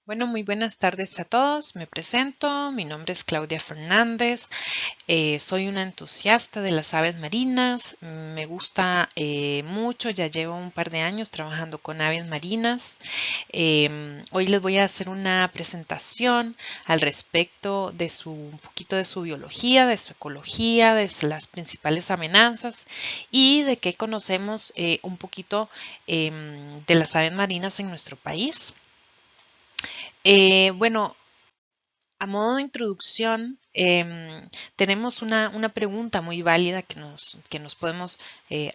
Bueno, muy buenas tardes a todos. Me presento. Mi nombre es Claudia Fernández. Soy una entusiasta de las aves marinas. Me gusta mucho. Ya llevo un par de años trabajando con aves marinas. Hoy les voy a hacer una presentación al respecto de un poquito de su biología, de su ecología, de las principales amenazas y de qué conocemos un poquito de las aves marinas en nuestro país. Bueno, a modo de introducción, tenemos una pregunta muy válida que nos podemos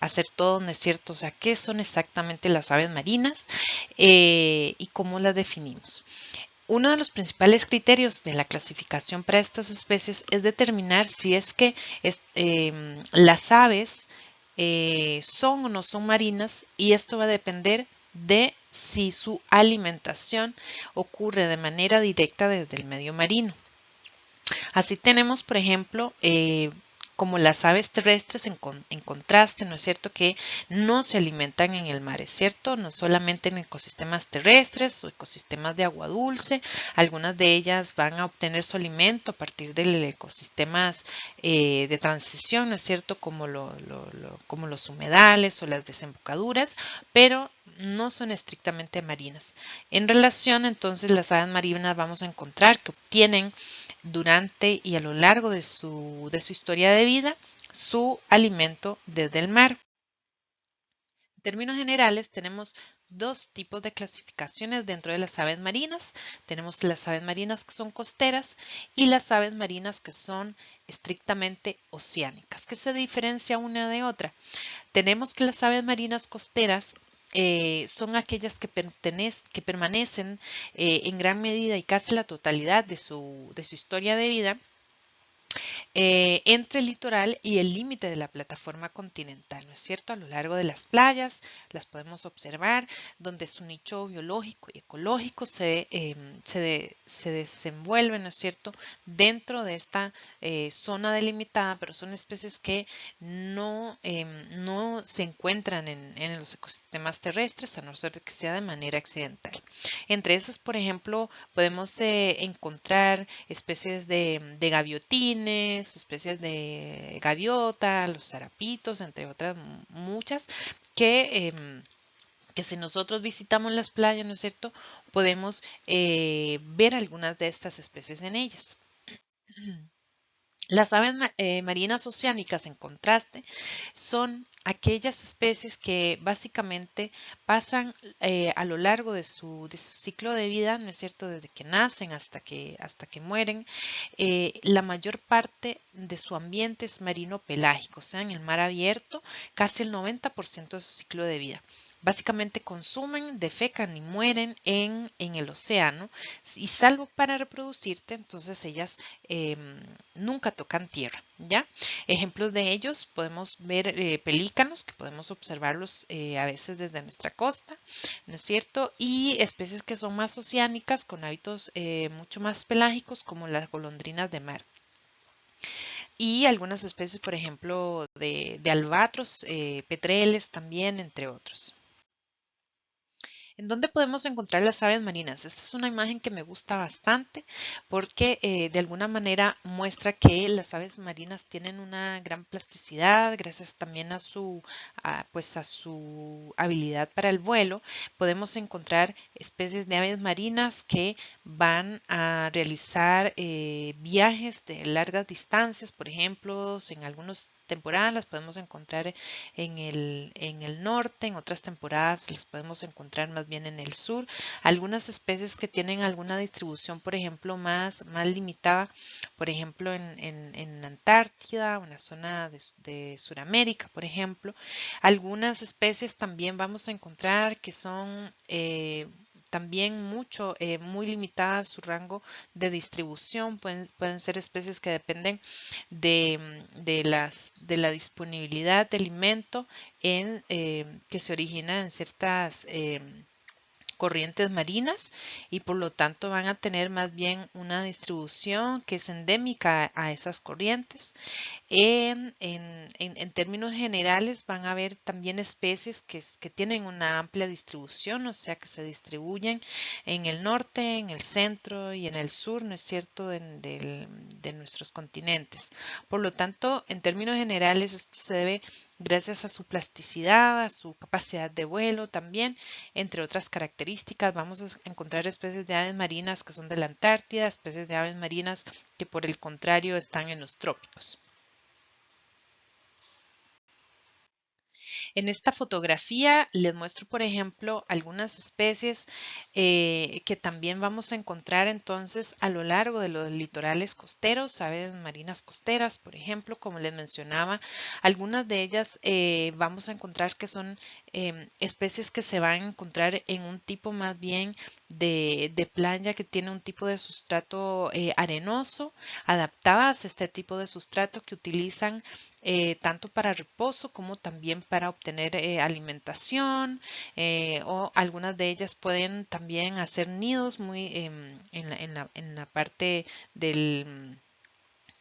hacer todos, ¿no es cierto? O sea, ¿qué son exactamente las aves marinas y cómo las definimos? Uno de los principales criterios de la clasificación para estas especies es determinar si es que las aves son o no son marinas y esto va a depender de si su alimentación ocurre de manera directa desde el medio marino. Así tenemos, por ejemplo, como las aves terrestres en contraste, ¿no es cierto? Que no se alimentan en el mar, ¿es cierto? No solamente en ecosistemas terrestres o ecosistemas de agua dulce, algunas de ellas van a obtener su alimento a partir de ecosistemas de transición, ¿no es cierto? Como los humedales o las desembocaduras, pero no son estrictamente marinas. En relación, entonces, las aves marinas vamos a encontrar que obtienen durante y a lo largo de su historia de vida su alimento desde el mar. En términos generales, tenemos dos tipos de clasificaciones dentro de las aves marinas. Tenemos las aves marinas que son costeras y las aves marinas que son estrictamente oceánicas. ¿Qué se diferencia una de otra? Tenemos que las aves marinas costeras son aquellas que permanecen en gran medida y casi la totalidad de su historia de vida entre el litoral y el límite de la plataforma continental, ¿no es cierto? A lo largo de las playas las podemos observar, donde su nicho biológico y ecológico se desenvuelve, ¿no es cierto?, dentro de esta zona delimitada, pero son especies que no se encuentran en los ecosistemas terrestres, a no ser que sea de manera accidental. Entre esas, por ejemplo, podemos encontrar especies de gaviotines, especies de gaviota, los zarapitos, entre otras muchas, que si nosotros visitamos las playas, ¿no es cierto?, podemos ver algunas de estas especies en ellas. Las aves marinas oceánicas, en contraste, son aquellas especies que básicamente pasan a lo largo de su ciclo de vida, ¿no es cierto?, desde que nacen hasta que mueren, la mayor parte de su ambiente es marino pelágico, o sea, en el mar abierto, casi el 90% de su ciclo de vida. Básicamente consumen, defecan y mueren en el océano y salvo para reproducirte, entonces ellas nunca tocan tierra, ¿ya? Ejemplos de ellos podemos ver pelícanos, que podemos observarlos a veces desde nuestra costa, ¿no es cierto? Y especies que son más oceánicas, con hábitos mucho más pelágicos, como las golondrinas de mar. Y algunas especies, por ejemplo, de albatros, petreles también, entre otros. ¿En dónde podemos encontrar las aves marinas? Esta es una imagen que me gusta bastante porque de alguna manera muestra que las aves marinas tienen una gran plasticidad gracias también pues a su habilidad para el vuelo. Podemos encontrar especies de aves marinas que van a realizar viajes de largas distancias, por ejemplo, en algunas temporadas las podemos encontrar en el norte, en otras temporadas las podemos encontrar más bien en el sur. Algunas especies que tienen alguna distribución, por ejemplo, más limitada, por ejemplo, en Antártida o en la zona de Sudamérica, por ejemplo. Algunas especies también vamos a encontrar que son también muy limitadas su rango de distribución. Pueden ser especies que dependen de la disponibilidad de alimento que se origina en ciertas corrientes marinas y por lo tanto van a tener más bien una distribución que es endémica a esas corrientes. En términos generales van a haber también especies que tienen una amplia distribución, o sea que se distribuyen en el norte, en el centro y en el sur, ¿no es cierto?, de nuestros continentes. Por lo tanto, en términos generales, esto se debe gracias a su plasticidad, a su capacidad de vuelo también, entre otras características. Vamos a encontrar especies de aves marinas que son de la Antártida, especies de aves marinas que por el contrario están en los trópicos. En esta fotografía les muestro, por ejemplo, algunas especies que también vamos a encontrar entonces a lo largo de los litorales costeros, aves marinas costeras, por ejemplo, como les mencionaba, algunas de ellas vamos a encontrar que son especies que se van a encontrar en un tipo más bien de playa que tiene un tipo de sustrato arenoso, adaptadas a este tipo de sustrato que utilizan tanto para reposo como también para obtener alimentación o algunas de ellas pueden también hacer nidos muy en la parte del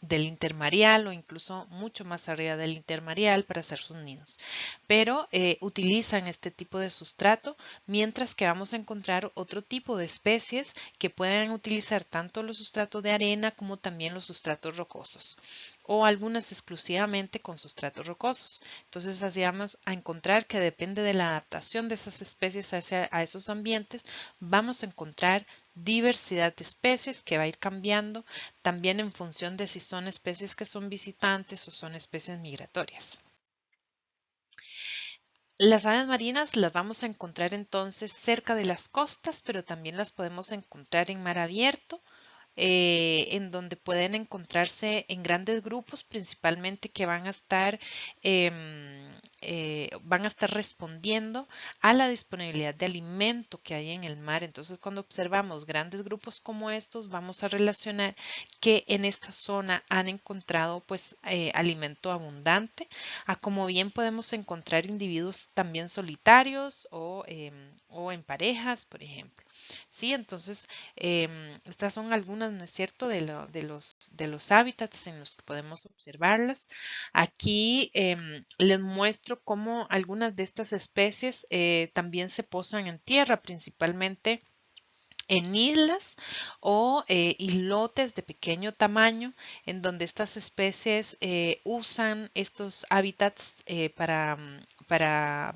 intermareal o incluso mucho más arriba del intermareal para hacer sus nidos. Pero utilizan este tipo de sustrato, mientras que vamos a encontrar otro tipo de especies que pueden utilizar tanto los sustratos de arena como también los sustratos rocosos o algunas exclusivamente con sustratos rocosos. Entonces así vamos a encontrar que depende de la adaptación de esas especies a esos ambientes, vamos a encontrar diversidad de especies que va a ir cambiando también en función de si son especies que son visitantes o son especies migratorias. Las aves marinas las vamos a encontrar entonces cerca de las costas, pero también las podemos encontrar en mar abierto, en donde pueden encontrarse en grandes grupos, principalmente que van a estar respondiendo a la disponibilidad de alimento que hay en el mar. Entonces, cuando observamos grandes grupos como estos, vamos a relacionar que en esta zona han encontrado pues alimento abundante, a como bien podemos encontrar individuos también solitarios o en parejas, por ejemplo. Sí, entonces estas son algunas, ¿no es cierto?, de los hábitats en los que podemos observarlas. Aquí les muestro cómo algunas de estas especies también se posan en tierra, principalmente en islas o islotes de pequeño tamaño, en donde estas especies usan estos hábitats para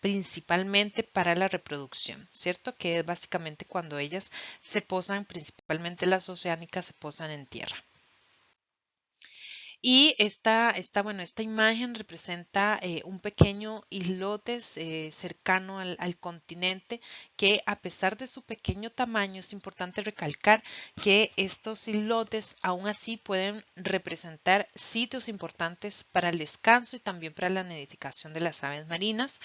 principalmente para la reproducción, ¿cierto? Que es básicamente cuando ellas se posan, principalmente las oceánicas, se posan en tierra. Y bueno, esta imagen representa un pequeño islote cercano al continente que a pesar de su pequeño tamaño es importante recalcar que estos islotes aún así pueden representar sitios importantes para el descanso y también para la nidificación de las aves marinas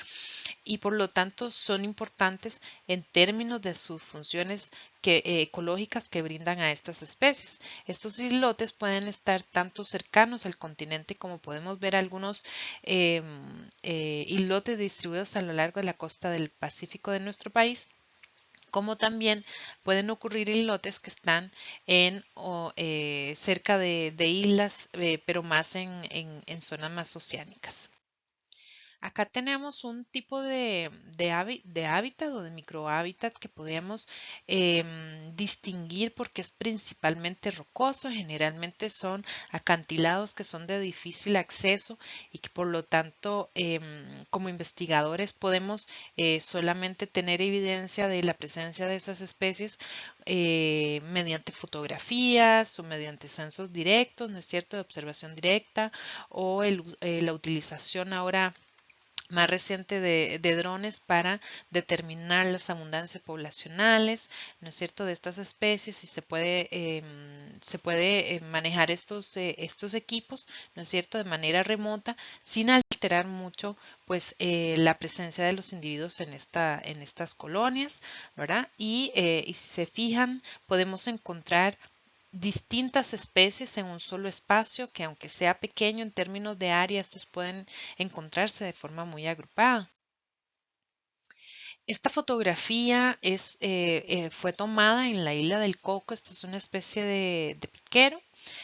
y por lo tanto son importantes en términos de sus funciones ecológicas que brindan a estas especies. Estos islotes pueden estar tanto cercanos al continente como podemos ver algunos islotes distribuidos a lo largo de la costa del Pacífico de nuestro país, como también pueden ocurrir islotes que están cerca de islas, pero más en zonas más oceánicas. Acá tenemos un tipo de hábitat o de microhábitat que podríamos distinguir porque es principalmente rocoso, generalmente son acantilados que son de difícil acceso y que por lo tanto como investigadores podemos solamente tener evidencia de la presencia de esas especies mediante fotografías o mediante censos directos, ¿no es cierto?, de observación directa o la utilización ahora más reciente de drones para determinar las abundancias poblacionales, ¿no es cierto?, de estas especies y se puede manejar estos equipos, ¿no es cierto?, de manera remota sin alterar mucho pues la presencia de los individuos en estas colonias, ¿verdad? Y si se fijan, podemos encontrar distintas especies en un solo espacio que aunque sea pequeño en términos de área, estos pueden encontrarse de forma muy agrupada. Esta fotografía fue tomada en la isla del Coco. Esta es una especie de piquero.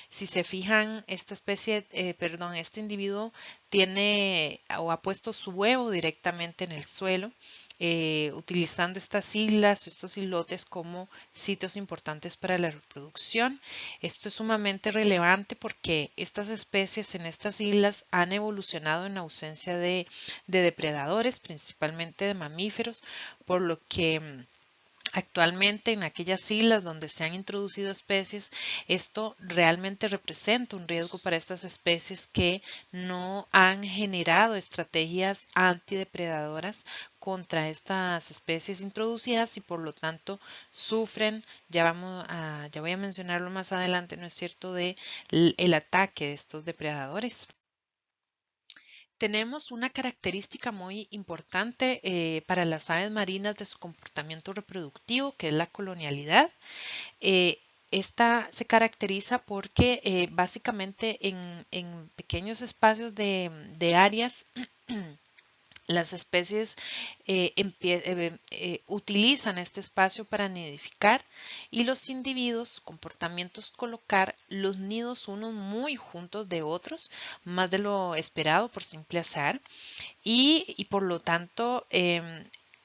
Si se fijan, esta especie, perdón, este individuo tiene o ha puesto su huevo directamente en el suelo, utilizando estas islas o estos islotes como sitios importantes para la reproducción. Esto es sumamente relevante porque estas especies en estas islas han evolucionado en ausencia de depredadores, principalmente de mamíferos, por lo que actualmente en aquellas islas donde se han introducido especies, esto realmente representa un riesgo para estas especies que no han generado estrategias antidepredadoras contra estas especies introducidas y por lo tanto sufren, ya voy a mencionarlo más adelante, ¿no es cierto?, de el ataque de estos depredadores. Tenemos una característica muy importante para las aves marinas de su comportamiento reproductivo, que es la colonialidad. Eh, Esta se caracteriza porque básicamente en pequeños espacios de áreas las especies utilizan este espacio para nidificar y los individuos, su comportamiento es colocar los nidos unos muy juntos de otros, más de lo esperado por simple azar, y por lo tanto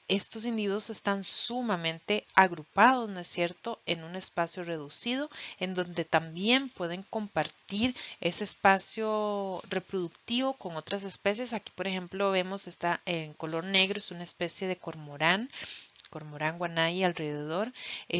estos individuos están sumamente agrupados, ¿no es cierto?, en un espacio reducido en donde también pueden compartir ese espacio reproductivo con otras especies. Aquí, por ejemplo, vemos esta en color negro, es una especie de cormorán guanay. Alrededor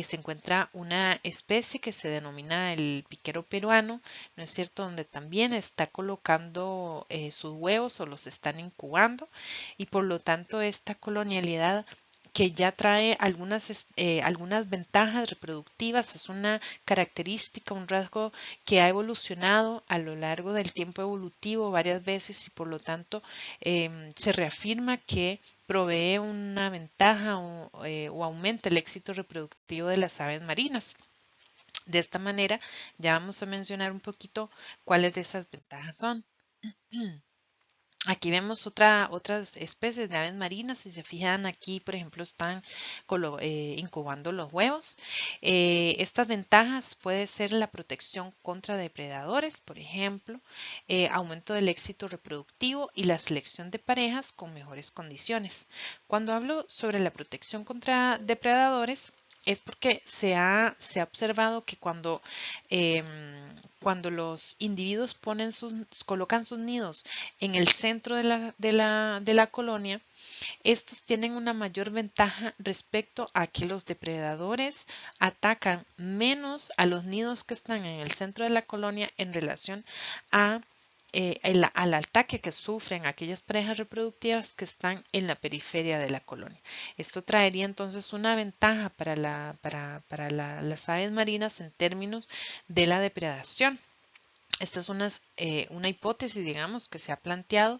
se encuentra una especie que se denomina el piquero peruano, ¿no es cierto?, donde también está colocando sus huevos o los están incubando y por lo tanto esta colonialidad que ya trae algunas ventajas reproductivas, es una característica, un rasgo que ha evolucionado a lo largo del tiempo evolutivo varias veces y por lo tanto se reafirma que provee una ventaja o aumenta el éxito reproductivo de las aves marinas. De esta manera, ya vamos a mencionar un poquito cuáles de esas ventajas son. Aquí vemos otras especies de aves marinas. Si se fijan aquí, por ejemplo, están incubando los huevos. Estas ventajas puede ser la protección contra depredadores, por ejemplo, aumento del éxito reproductivo y la selección de parejas con mejores condiciones. Cuando hablo sobre la protección contra depredadores, es porque se ha observado que em, cuando los individuos colocan sus nidos en el centro de la colonia, estos tienen una mayor ventaja respecto a que los depredadores atacan menos a los nidos que están en el centro de la colonia en relación a al ataque que sufren aquellas parejas reproductivas que están en la periferia de la colonia. Esto traería entonces una ventaja para las aves marinas en términos de la depredación. Esta es una hipótesis, digamos, que se ha planteado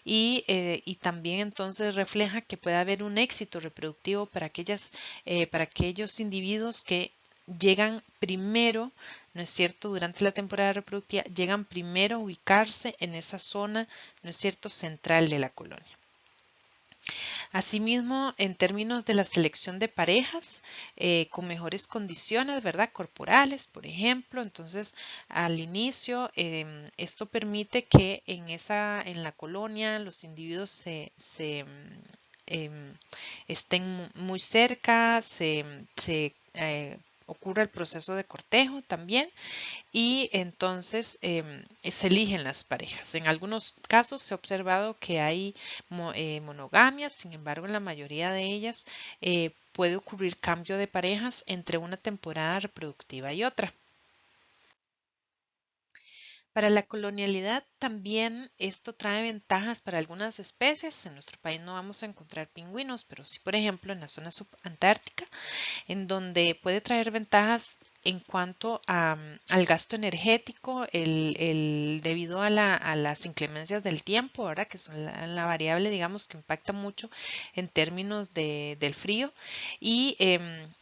y también entonces refleja que puede haber un éxito reproductivo para aquellos individuos que llegan primero, ¿no es cierto?, durante la temporada reproductiva, llegan primero a ubicarse en esa zona, ¿no es cierto?, central de la colonia. Asimismo, en términos de la selección de parejas con mejores condiciones, ¿verdad? Corporales, por ejemplo. Entonces, al inicio, esto permite que en la colonia los individuos em, estén muy cerca, ocurre el proceso de cortejo también y entonces se eligen las parejas. En algunos casos se ha observado que hay monogamias, sin embargo en la mayoría de ellas puede ocurrir cambio de parejas entre una temporada reproductiva y otra. Para la colonialidad también esto trae ventajas para algunas especies. En nuestro país no vamos a encontrar pingüinos, pero sí, por ejemplo, en la zona subantártica, en donde puede traer ventajas en cuanto al gasto energético, debido a las inclemencias del tiempo, ¿verdad? Que son la variable, digamos, que impacta mucho en términos del frío y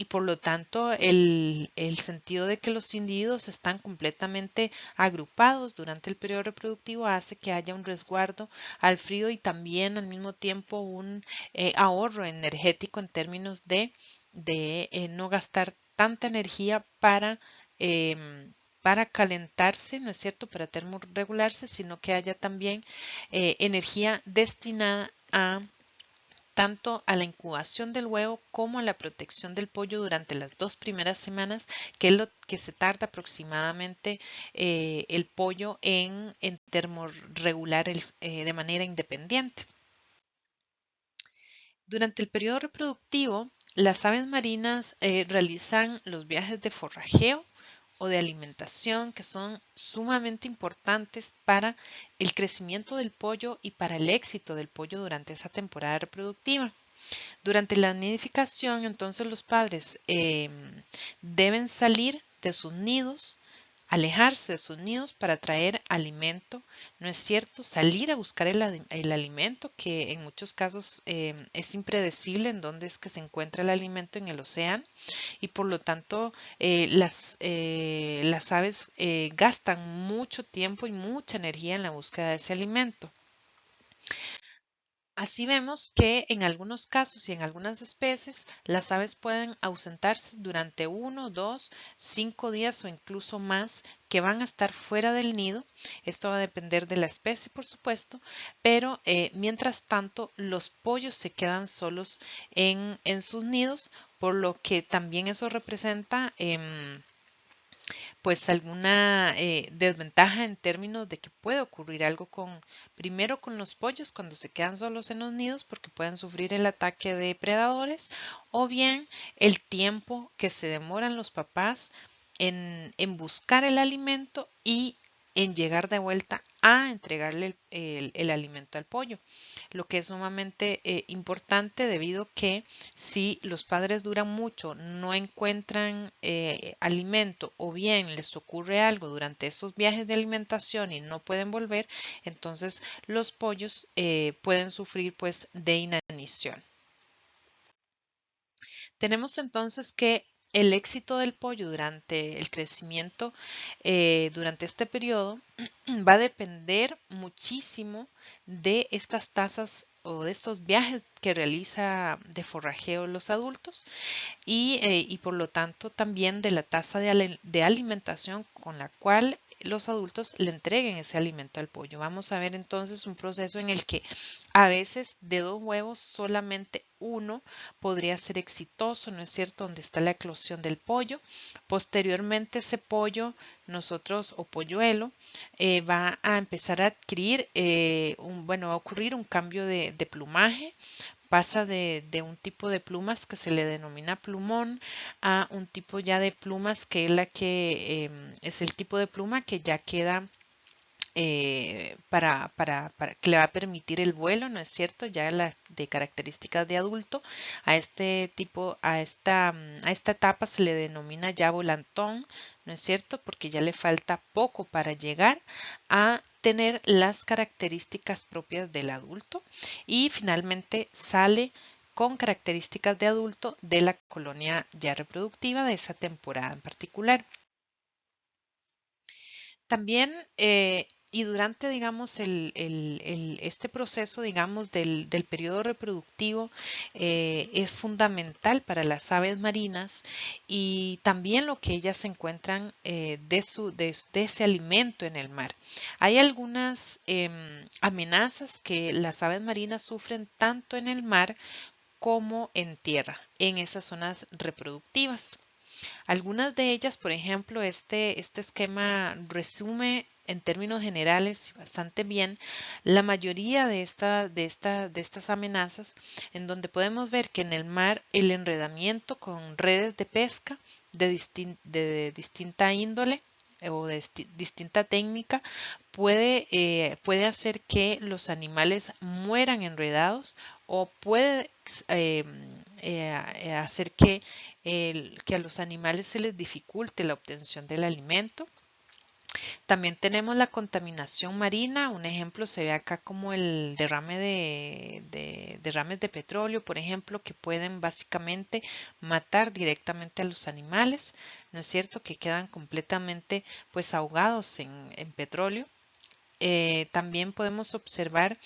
por lo tanto el sentido de que los individuos están completamente agrupados durante el periodo reproductivo hace que haya un resguardo al frío y también al mismo tiempo un ahorro energético en términos de no gastar tanta energía para calentarse, ¿no es cierto?, para termorregularse, sino que haya también energía destinada a tanto a la incubación del huevo como a la protección del pollo durante las 2 primeras semanas, que es lo que se tarda aproximadamente el pollo en termorregular de manera independiente. Durante el periodo reproductivo, las aves marinas realizan los viajes de forrajeo o de alimentación que son sumamente importantes para el crecimiento del pollo y para el éxito del pollo durante esa temporada reproductiva. Durante la nidificación, entonces los padres deben salir de sus nidos, alejarse de sus nidos para traer alimento, ¿no es cierto? Salir a buscar el alimento, que en muchos casos es impredecible en dónde es que se encuentra el alimento en el océano y por lo tanto las aves gastan mucho tiempo y mucha energía en la búsqueda de ese alimento. Así vemos que en algunos casos y en algunas especies las aves pueden ausentarse durante 1, 2, 5 días o incluso más que van a estar fuera del nido. Esto va a depender de la especie, por supuesto, pero mientras tanto los pollos se quedan solos en sus nidos, por lo que también eso representa pues alguna desventaja en términos de que puede ocurrir algo primero con los pollos cuando se quedan solos en los nidos porque pueden sufrir el ataque de predadores o bien el tiempo que se demoran los papás en buscar el alimento y en llegar de vuelta a entregarle el alimento al pollo, lo que es sumamente importante debido a que si los padres duran mucho, no encuentran alimento o bien les ocurre algo durante esos viajes de alimentación y no pueden volver, entonces los pollos pueden sufrir pues de inanición. Tenemos entonces que el éxito del pollo durante el crecimiento, durante este periodo, va a depender muchísimo de estas tasas o de estos viajes que realiza de forrajeo los adultos y por lo tanto también de la tasa de alimentación con la cual los adultos le entreguen ese alimento al pollo. Vamos a ver entonces un proceso en el que a veces de 2 huevos solamente uno podría ser exitoso, ¿no es cierto? Donde está la eclosión del pollo. Posteriormente ese pollo, nosotros o polluelo, va a empezar a adquirir, va a ocurrir un cambio de plumaje. Pasa de un tipo de plumas que se le denomina plumón a un tipo ya de plumas que es la que es el tipo de pluma que ya queda para que le va a permitir el vuelo, ¿no es cierto? Ya de características de adulto, a este tipo, a esta etapa se le denomina ya volantón, ¿no es cierto? Porque ya le falta poco para llegar a tener las características propias del adulto y finalmente sale con características de adulto de la colonia ya reproductiva de esa temporada en particular. También, y durante, digamos, este proceso, digamos, del periodo reproductivo, es fundamental para las aves marinas y también lo que ellas encuentran de ese alimento en el mar. Hay algunas amenazas que las aves marinas sufren tanto en el mar como en tierra, en esas zonas reproductivas. Algunas de ellas, por ejemplo, este esquema resume en términos generales bastante bien la mayoría de estas amenazas, en donde podemos ver que en el mar el enredamiento con redes de pesca de distinta índole o de distinta técnica puede hacer que los animales mueran enredados o puede hacer que a los animales se les dificulte la obtención del alimento. También tenemos la contaminación marina. Un ejemplo se ve acá como el derrame de derrames de petróleo, por ejemplo, que pueden básicamente matar directamente a los animales, ¿no es cierto? Que quedan completamente pues ahogados en petróleo. También podemos observar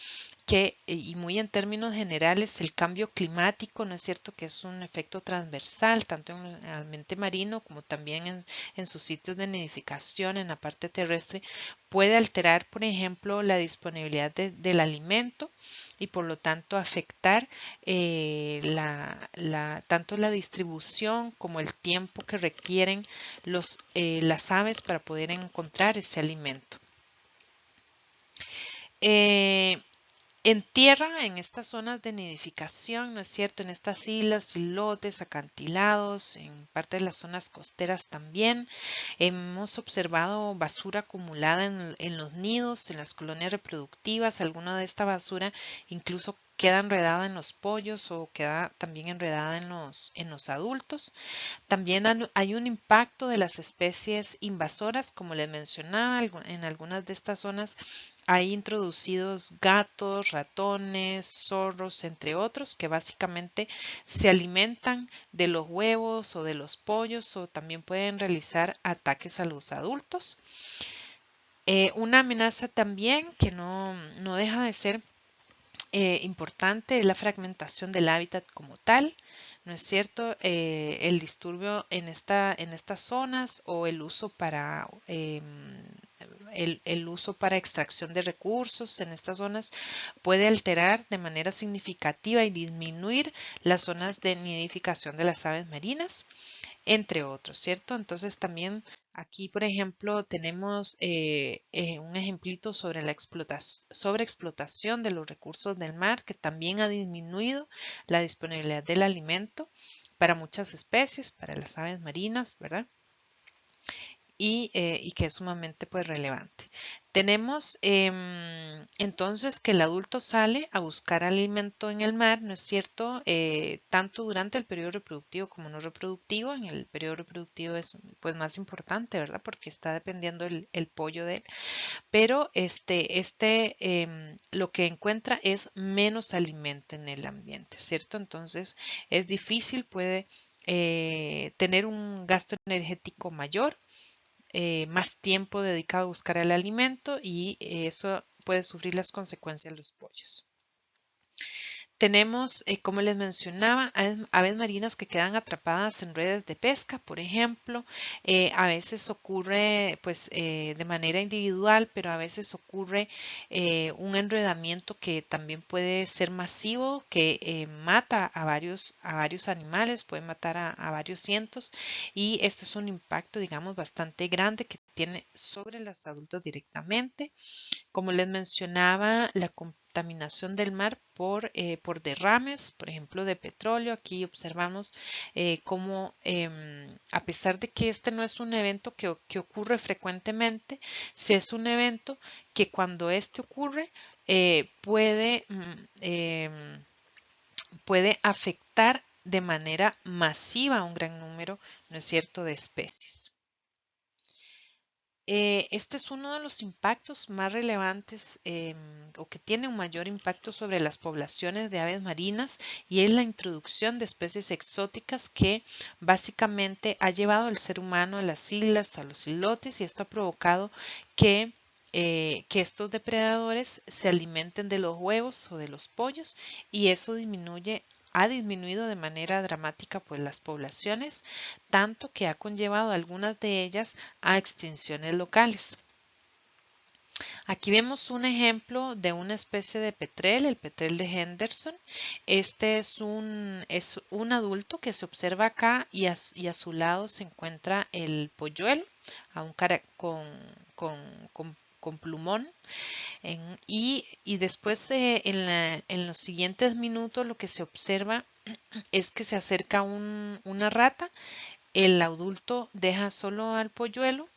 que, y muy en términos generales, el cambio climático, ¿no es cierto?, que es un efecto transversal, tanto en el ambiente marino como también en sus sitios de nidificación en la parte terrestre, puede alterar, por ejemplo, la disponibilidad del alimento y por lo tanto afectar tanto la distribución como el tiempo que requieren las aves para poder encontrar ese alimento. En tierra, en estas zonas de nidificación, ¿no es cierto? En estas islas, islotes, acantilados, en parte de las zonas costeras también, hemos observado basura acumulada en los nidos, en las colonias reproductivas. Alguna de esta basura incluso queda enredada en los pollos o queda también enredada en los adultos. También hay un impacto de las especies invasoras, como les mencionaba, en algunas de estas zonas hay introducidos gatos, ratones, zorros, entre otros, que básicamente se alimentan de los huevos o de los pollos o también pueden realizar ataques a los adultos. Una amenaza también que no deja de ser importante es la fragmentación del hábitat como tal, ¿no es cierto? El disturbio en estas zonas o el uso para el uso para extracción de recursos en estas zonas puede alterar de manera significativa y disminuir las zonas de nidificación de las aves marinas, entre otros, ¿cierto? Entonces también aquí, por ejemplo, tenemos un ejemplito sobre la sobreexplotación de los recursos del mar, que también ha disminuido la disponibilidad del alimento para muchas especies, para las aves marinas, ¿verdad? Y que es sumamente pues relevante. Tenemos entonces que el adulto sale a buscar alimento en el mar, ¿no es cierto? Tanto durante el periodo reproductivo como no reproductivo. En el periodo reproductivo es pues más importante, ¿verdad? Porque está dependiendo el pollo de él. Pero lo que encuentra es menos alimento en el ambiente, ¿cierto? Entonces es difícil, puede tener un gasto energético mayor, más tiempo dedicado a buscar el alimento y eso puede sufrir las consecuencias de los pollos. Tenemos, como les mencionaba, aves marinas que quedan atrapadas en redes de pesca, por ejemplo. A veces ocurre pues de manera individual, pero a veces ocurre un enredamiento que también puede ser masivo, que mata a varios animales, puede matar a varios cientos, y esto es un impacto, digamos, bastante grande que tiene sobre los adultos directamente. Como les mencionaba, la contaminación del mar por derrames, por ejemplo, de petróleo. Aquí observamos cómo, a pesar de que este no es un evento que ocurre frecuentemente, sí es un evento que cuando este ocurre puede afectar de manera masiva a un gran número, ¿no es cierto?, de especies. Este es uno de los impactos más relevantes o que tiene un mayor impacto sobre las poblaciones de aves marinas y es la introducción de especies exóticas que básicamente ha llevado al ser humano a las islas, a los islotes y esto ha provocado que estos depredadores se alimenten de los huevos o de los pollos y eso ha disminuido de manera dramática pues las poblaciones, tanto que ha conllevado a algunas de ellas a extinciones locales. Aquí vemos un ejemplo de una especie de petrel, el petrel de Henderson. Este es un adulto que se observa acá y a su lado se encuentra el polluelo con plumón. Y después en los siguientes minutos lo que se observa es que se acerca una rata, el adulto deja solo al polluelo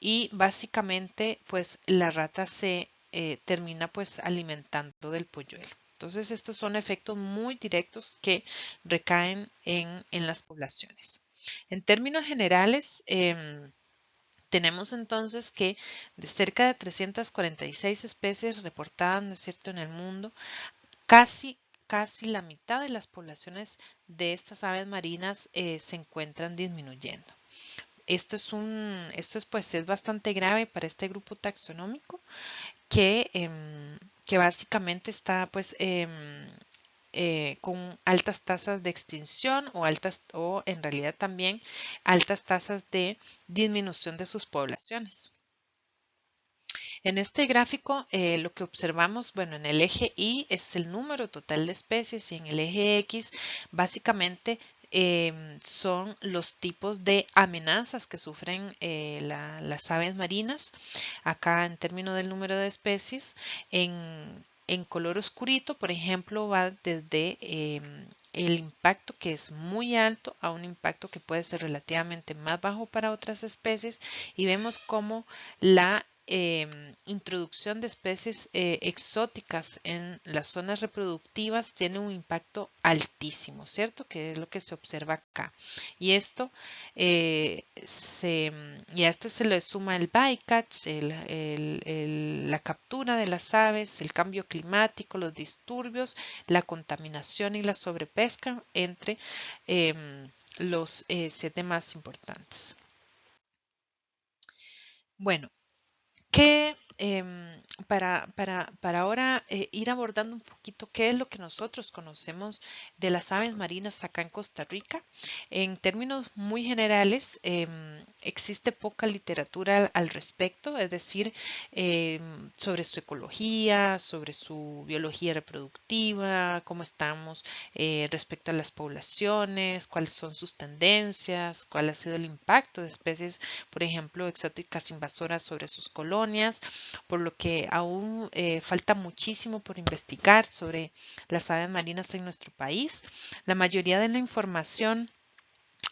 y básicamente pues la rata se termina pues alimentando del polluelo. Entonces, estos son efectos muy directos que recaen en las poblaciones. En términos generales, tenemos entonces que de cerca de 346 especies reportadas, ¿no es cierto?, en el mundo, casi la mitad de las poblaciones de estas aves marinas se encuentran disminuyendo. Esto es pues es bastante grave para este grupo taxonómico que básicamente está pues con altas tasas de extinción o en realidad también altas tasas de disminución de sus poblaciones. En este gráfico lo que observamos, bueno, en el eje Y es el número total de especies y en el eje X básicamente son los tipos de amenazas que sufren las aves marinas. Acá en términos del número de especies, en color oscurito, por ejemplo, va desde el impacto que es muy alto a un impacto que puede ser relativamente más bajo para otras especies y vemos cómo la introducción de especies exóticas en las zonas reproductivas tiene un impacto altísimo, ¿cierto? Que es lo que se observa acá. Y esto y a este se le suma el bycatch, la captura de las aves, el cambio climático, los disturbios, la contaminación y la sobrepesca entre los 7 más importantes. Bueno, que para ahora ir abordando un poquito qué es lo que nosotros conocemos de las aves marinas acá en Costa Rica. En términos muy generales, existe poca literatura al respecto, es decir, sobre su ecología, sobre su biología reproductiva, cómo estamos respecto a las poblaciones, cuáles son sus tendencias, cuál ha sido el impacto de especies, por ejemplo, exóticas invasoras sobre sus colonias, por lo que aún falta muchísimo por investigar sobre las aves marinas en nuestro país. La mayoría de la información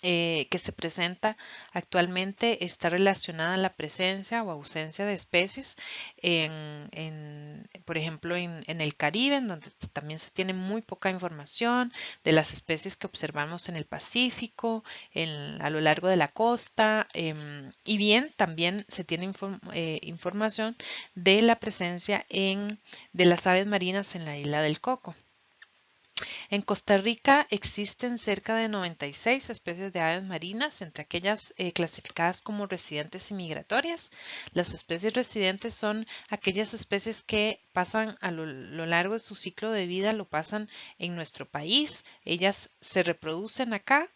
que se presenta actualmente está relacionada a la presencia o ausencia de especies, por ejemplo, en el Caribe, en donde también se tiene muy poca información de las especies que observamos en el Pacífico, a lo largo de la costa, y bien, también se tiene información de la presencia de las aves marinas en la isla del Coco. En Costa Rica existen cerca de 96 especies de aves marinas, entre aquellas clasificadas como residentes y migratorias. Las especies residentes son aquellas especies que pasan a lo largo de su ciclo de vida, lo pasan en nuestro país. Ellas se reproducen acá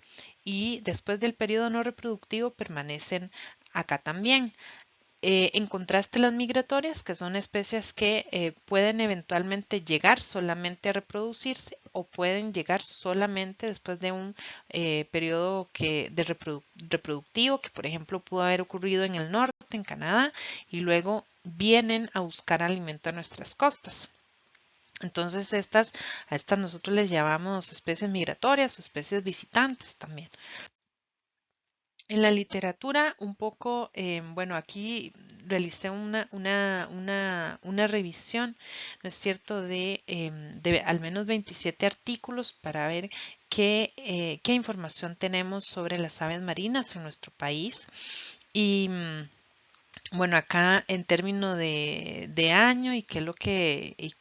y después del periodo no reproductivo permanecen acá también. En contraste, las migratorias, que son especies que pueden eventualmente llegar solamente a reproducirse o pueden llegar solamente después de un periodo reproductivo, que por ejemplo pudo haber ocurrido en el norte, en Canadá, y luego vienen a buscar alimento a nuestras costas. Entonces, a estas nosotros les llamamos especies migratorias o especies visitantes también. En la literatura, un poco, bueno, aquí realicé una revisión, ¿no es cierto?, de al menos 27 artículos para ver qué información tenemos sobre las aves marinas en nuestro país. Y bueno, acá en términos de año y qué es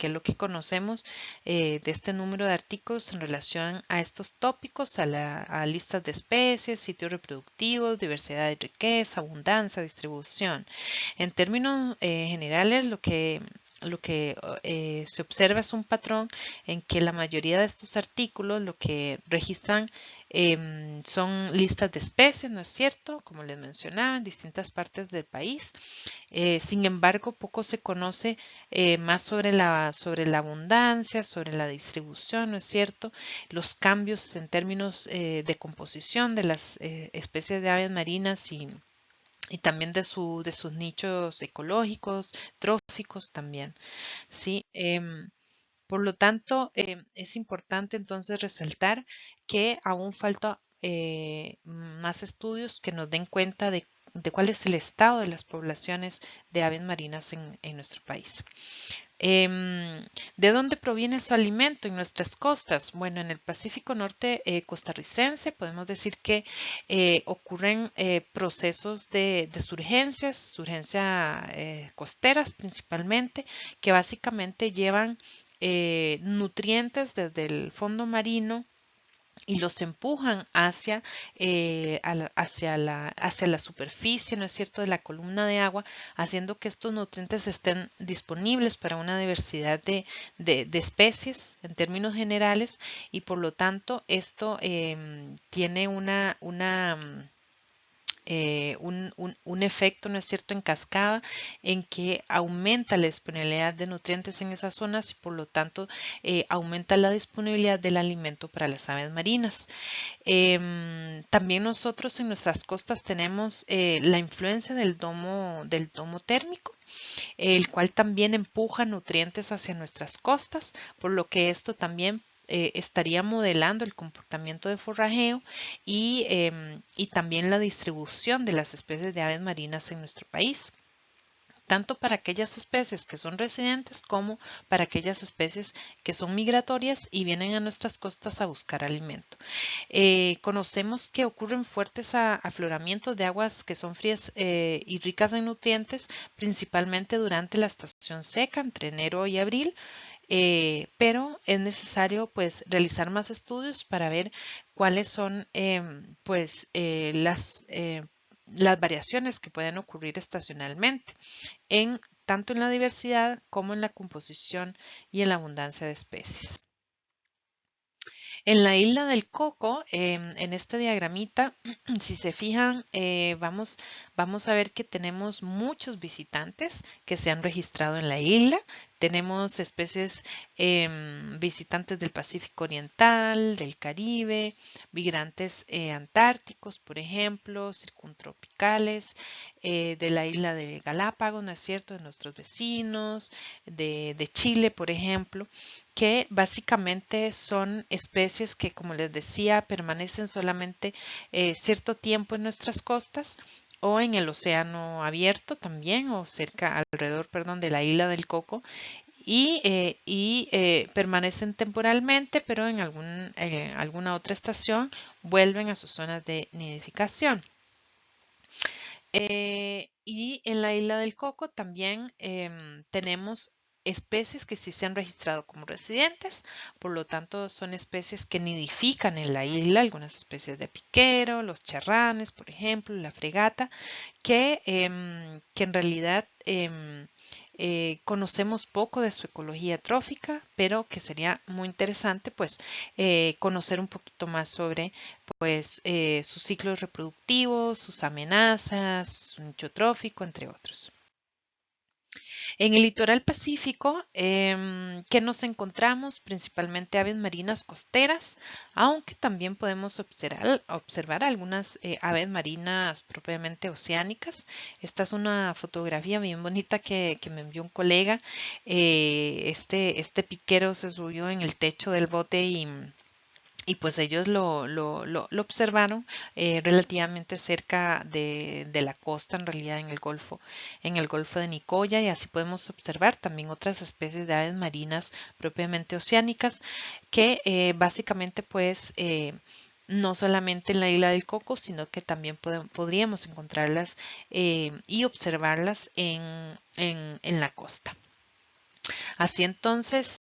lo que conocemos de este número de artículos en relación a estos tópicos, a listas de especies, sitios reproductivos, diversidad y riqueza, abundancia, distribución. En términos generales, lo que se observa es un patrón en que la mayoría de estos artículos lo que registran son listas de especies, ¿no es cierto? Como les mencionaba, en distintas partes del país. Sin embargo, poco se conoce más sobre la abundancia, sobre la distribución, ¿no es cierto? Los cambios en términos de composición de las especies de aves marinas y también de sus nichos ecológicos, tróficos también, ¿sí? Por lo tanto, es importante entonces resaltar que aún falta más estudios que nos den cuenta de cuál es el estado de las poblaciones de aves marinas en nuestro país. ¿De dónde proviene su alimento en nuestras costas? Bueno, en el Pacífico Norte costarricense podemos decir que ocurren procesos de surgencia costeras principalmente, que básicamente llevan nutrientes desde el fondo marino y los empujan hacia la superficie, ¿no es cierto?, de la columna de agua, haciendo que estos nutrientes estén disponibles para una diversidad de especies en términos generales y por lo tanto esto tiene un efecto, ¿no es cierto?, en cascada, en que aumenta la disponibilidad de nutrientes en esas zonas y por lo tanto aumenta la disponibilidad del alimento para las aves marinas. También nosotros en nuestras costas tenemos la influencia del domo térmico, el cual también empuja nutrientes hacia nuestras costas, por lo que esto también estaría modelando el comportamiento de forrajeo y también la distribución de las especies de aves marinas en nuestro país, tanto para aquellas especies que son residentes como para aquellas especies que son migratorias y vienen a nuestras costas a buscar alimento. Conocemos que ocurren fuertes afloramientos de aguas que son frías y ricas en nutrientes, principalmente durante la estación seca, entre enero y abril, pero es necesario pues realizar más estudios para ver cuáles son las variaciones que pueden ocurrir estacionalmente tanto en la diversidad como en la composición y en la abundancia de especies. En la isla del Coco, en este diagramita, si se fijan, vamos a ver que tenemos muchos visitantes que se han registrado en la isla. Tenemos especies visitantes del Pacífico Oriental, del Caribe, migrantes antárticos, por ejemplo, circuntropicales, de la isla de Galápagos, ¿no es cierto?, de nuestros vecinos, de Chile, por ejemplo, que básicamente son especies que, como les decía, permanecen solamente cierto tiempo en nuestras costas o en el océano abierto también o alrededor, perdón, de la isla del Coco y permanecen temporalmente, pero en alguna otra estación vuelven a sus zonas de nidificación. Y en la isla del Coco también tenemos especies que sí se han registrado como residentes, por lo tanto son especies que nidifican en la isla, algunas especies de piquero, los charranes, por ejemplo, la fregata, que en realidad conocemos poco de su ecología trófica, pero que sería muy interesante pues conocer un poquito más sobre pues sus ciclos reproductivos, sus amenazas, su nicho trófico, entre otros. En el litoral pacífico, ¿qué nos encontramos? Principalmente aves marinas costeras, aunque también podemos observar algunas aves marinas propiamente oceánicas. Esta es una fotografía bien bonita que me envió un colega. Este piquero se subió en el techo del bote y pues ellos lo observaron relativamente cerca de la costa, en realidad en el Golfo de Nicoya, y así podemos observar también otras especies de aves marinas propiamente oceánicas que básicamente pues no solamente en la isla del Coco, sino que también podríamos encontrarlas y observarlas en la costa. Así entonces,